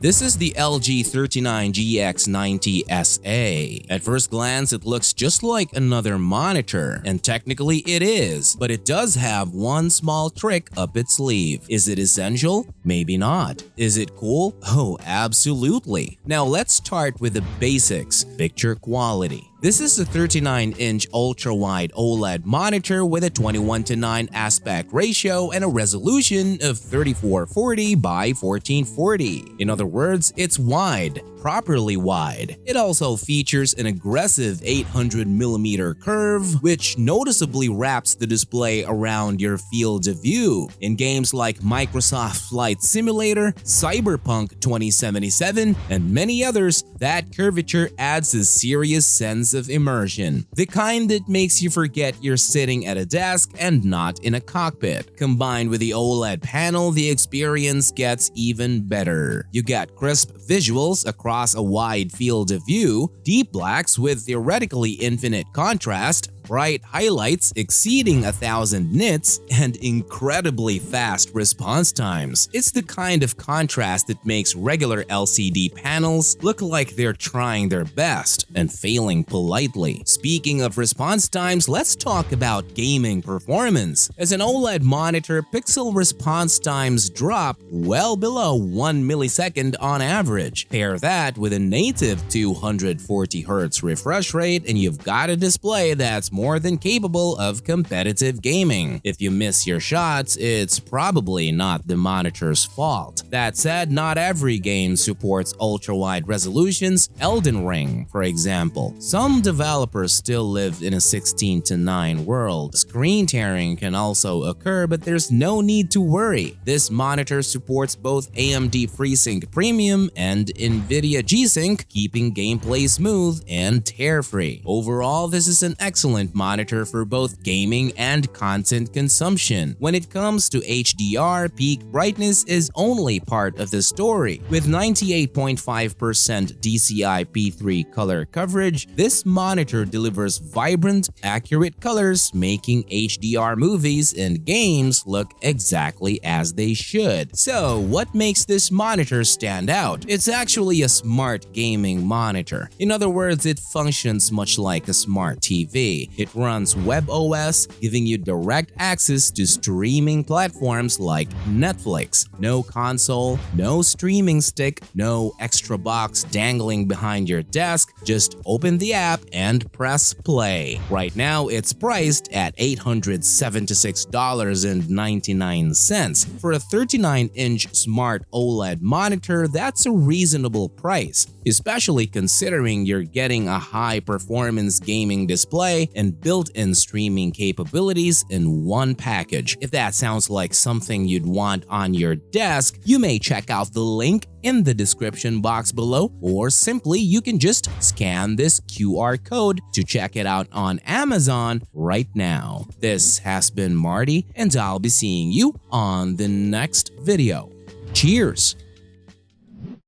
This is the LG 39GX90SA. At first glance, it looks just like another monitor, and technically it is, but it does have one small trick up its sleeve. Is it essential? Maybe not. Is it cool? Oh, absolutely. Now let's start with the basics: picture quality. This is a 39-inch ultra-wide OLED monitor with a 21:9 aspect ratio and a resolution of 3440 by 1440. In other words, it's wide, properly wide. It also features an aggressive 800mm curve, which noticeably wraps the display around your field of view. In games like Microsoft Flight Simulator, Cyberpunk 2077, and many others, that curvature adds a serious sense of immersion, the kind that makes you forget you're sitting at a desk and not in a cockpit. Combined with the OLED panel, the experience gets even better. You get crisp visuals across a wide field of view, deep blacks with theoretically infinite contrast, bright highlights exceeding 1000 nits, and incredibly fast response times. It's the kind of contrast that makes regular LCD panels look like they're trying their best and failing politely. Speaking of response times, let's talk about gaming performance. As an OLED monitor, pixel response times drop well below 1 millisecond on average. Pair that with a native 240Hz refresh rate and you've got a display that's more than capable of competitive gaming. If you miss your shots, it's probably not the monitor's fault. That said, not every game supports ultra-wide resolutions. Elden Ring, for example. Some developers still live in a 16:9 world. Screen tearing can also occur, but there's no need to worry. This monitor supports both AMD FreeSync Premium and NVIDIA G-Sync, keeping gameplay smooth and tear-free. Overall, this is an excellent monitor for both gaming and content consumption. When it comes to HDR, peak brightness is only part of the story. With 98.5% DCI-P3 color coverage, this monitor delivers vibrant, accurate colors, making HDR movies and games look exactly as they should. So, what makes this monitor stand out? It's actually a smart gaming monitor. In other words, it functions much like a smart TV. It runs WebOS, giving you direct access to streaming platforms like Netflix. No console, no streaming stick, no extra box dangling behind your desk. Just open the app and press play. Right now, it's priced at $876.99. For a 39-inch smart OLED monitor, that's a reasonable price, especially considering you're getting a high-performance gaming display and built-in streaming capabilities in one package. If that sounds like something you'd want on your desk, you may check out the link in the description box below, or simply you can just scan this QR code to check it out on Amazon right now. This has been Marty, and I'll be seeing you on the next video. Cheers!